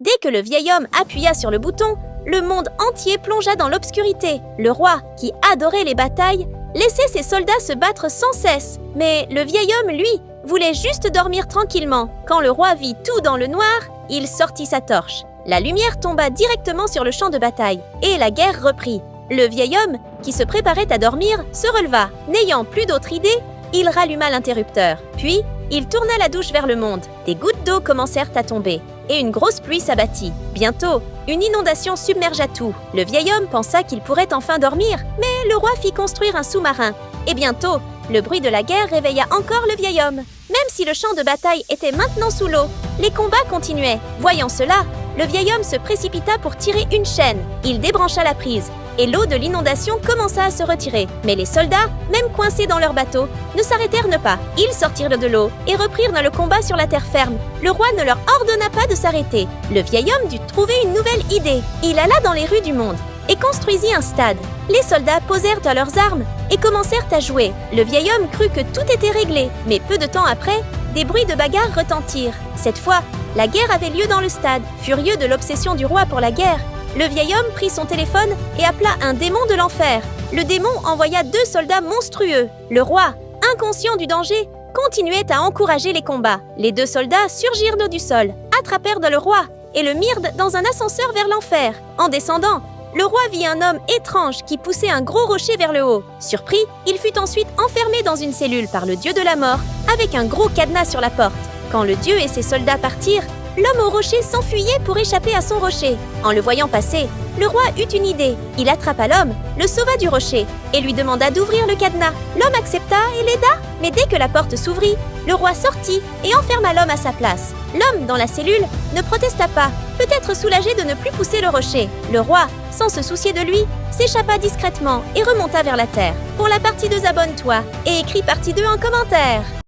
Dès que le vieil homme appuya sur le bouton, le monde entier plongea dans l'obscurité. Le roi, qui adorait les batailles, laissait ses soldats se battre sans cesse. Mais le vieil homme, lui, voulait juste dormir tranquillement. Quand le roi vit tout dans le noir, il sortit sa torche. La lumière tomba directement sur le champ de bataille, et la guerre reprit. Le vieil homme, qui se préparait à dormir, se releva. N'ayant plus d'autre idée, il ralluma l'interrupteur. Puis, il tourna la douche vers le monde. Des gouttes d'eau commencèrent à tomber, et une grosse pluie s'abattit. Bientôt, une inondation submergea tout. Le vieil homme pensa qu'il pourrait enfin dormir, mais le roi fit construire un sous-marin. Et bientôt, le bruit de la guerre réveilla encore le vieil homme. Même si le champ de bataille était maintenant sous l'eau, les combats continuaient. Voyant cela, le vieil homme se précipita pour tirer une chaîne. Il débrancha la prise, et l'eau de l'inondation commença à se retirer. Mais les soldats, même coincés dans leur bateau, ne s'arrêtèrent pas. Ils sortirent de l'eau et reprirent le combat sur la terre ferme. Le roi ne leur ordonna pas de s'arrêter. Le vieil homme dut trouver une nouvelle idée. Il alla dans les rues du monde et construisit un stade. Les soldats posèrent leurs armes et commencèrent à jouer. Le vieil homme crut que tout était réglé, mais peu de temps après, des bruits de bagarre retentirent. Cette fois, la guerre avait lieu dans le stade. Furieux de l'obsession du roi pour la guerre, le vieil homme prit son téléphone et appela un démon de l'enfer. Le démon envoya 2 soldats monstrueux. Le roi, inconscient du danger, continuait à encourager les combats. Les 2 soldats surgirent du sol, attrapèrent le roi et le mirent dans un ascenseur vers l'enfer. En descendant, le roi vit un homme étrange qui poussait un gros rocher vers le haut. Surpris, il fut ensuite enfermé dans une cellule par le dieu de la mort, avec un gros cadenas sur la porte. Quand le dieu et ses soldats partirent, l'homme au rocher s'enfuyait pour échapper à son rocher. En le voyant passer, le roi eut une idée. Il attrapa l'homme, le sauva du rocher et lui demanda d'ouvrir le cadenas. L'homme accepta et l'aida. Mais dès que la porte s'ouvrit, le roi sortit et enferma l'homme à sa place. L'homme, dans la cellule, ne protesta pas, peut-être soulagé de ne plus pousser le rocher. Le roi, sans se soucier de lui, s'échappa discrètement et remonta vers la terre. Pour la partie 2, abonne-toi et écris partie 2 en commentaire.